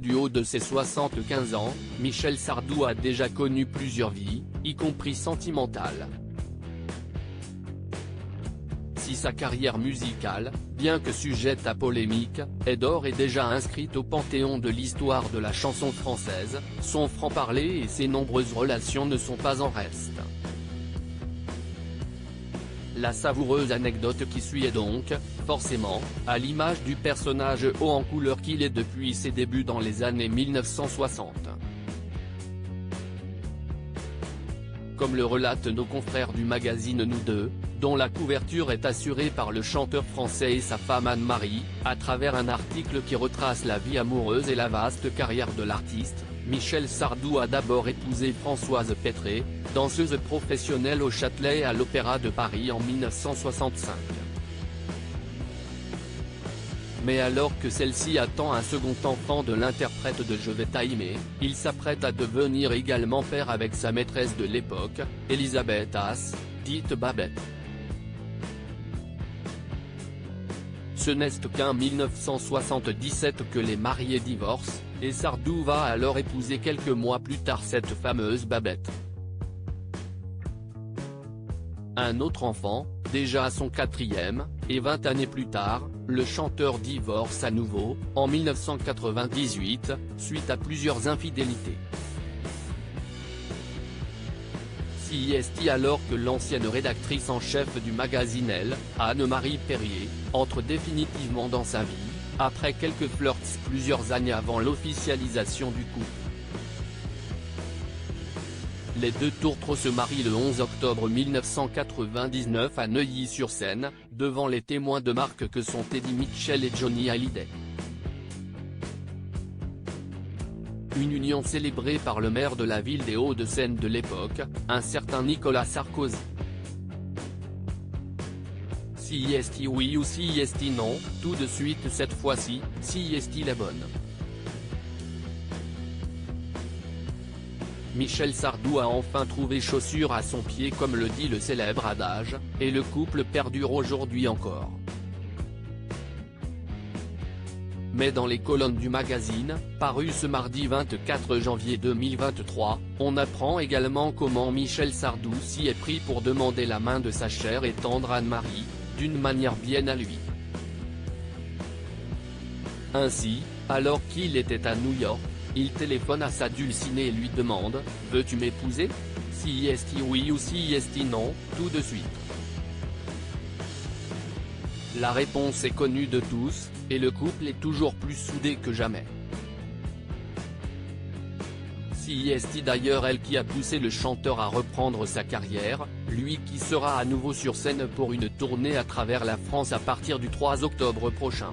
du haut de ses 75 ans, Michel Sardou a déjà connu plusieurs vies, y compris sentimentales. Si sa carrière musicale, bien que sujette à polémique, est d'ores et déjà inscrite au panthéon de l'histoire de la chanson française, son franc-parler et ses nombreuses relations ne sont pas en reste. La savoureuse anecdote qui suit est donc, forcément, à l'image du personnage haut en couleur qu'il est depuis ses débuts dans les années 1960. Comme le relatent nos confrères du magazine Nous Deux, dont la couverture est assurée par le chanteur français et sa femme Anne-Marie, à travers un article qui retrace la vie amoureuse et la vaste carrière de l'artiste, Michel Sardou a d'abord épousé Françoise Pétré, danseuse professionnelle au Châtelet et à l'Opéra de Paris en 1965. Mais alors que celle-ci attend un second enfant de l'interprète de Je vais t'aimer, il s'apprête à devenir également père avec sa maîtresse de l'époque, Elisabeth Haas, dite Babette. Ce n'est qu'en 1977 que les mariés divorcent, et Sardou va alors épouser quelques mois plus tard cette fameuse Babette. Un autre enfant, déjà à son 4e, et 20 années plus tard, le chanteur divorce à nouveau, en 1998, suite à plusieurs infidélités. Si est alors que l'ancienne rédactrice en chef du magazine Elle, Anne-Marie Perrier, entre définitivement dans sa vie, après quelques flirts plusieurs années avant l'officialisation du couple. Les deux tourtereaux se marient le 11 octobre 1999 à Neuilly-sur-Seine, devant les témoins de marque que sont Eddie Mitchell et Johnny Hallyday. Une union célébrée par le maire de la ville des Hauts-de-Seine de l'époque, un certain Nicolas Sarkozy. Si est oui ou si est non, tout de suite cette fois-ci, si est la bonne. Michel Sardou a enfin trouvé chaussure à son pied comme le dit le célèbre adage, et le couple perdure aujourd'hui encore. Mais dans les colonnes du magazine, paru ce mardi 24 janvier 2023, on apprend également comment Michel Sardou s'y est pris pour demander la main de sa chère et tendre Anne-Marie, d'une manière bien à lui. Ainsi, alors qu'il était à New York, il téléphone à sa dulcinée et lui demande « Veux-tu m'épouser ? Si est oui ou si est non, tout de suite ». La réponse est connue de tous, et le couple est toujours plus soudé que jamais. Si est d'ailleurs elle qui a poussé le chanteur à reprendre sa carrière, lui qui sera à nouveau sur scène pour une tournée à travers la France à partir du 3 octobre prochain.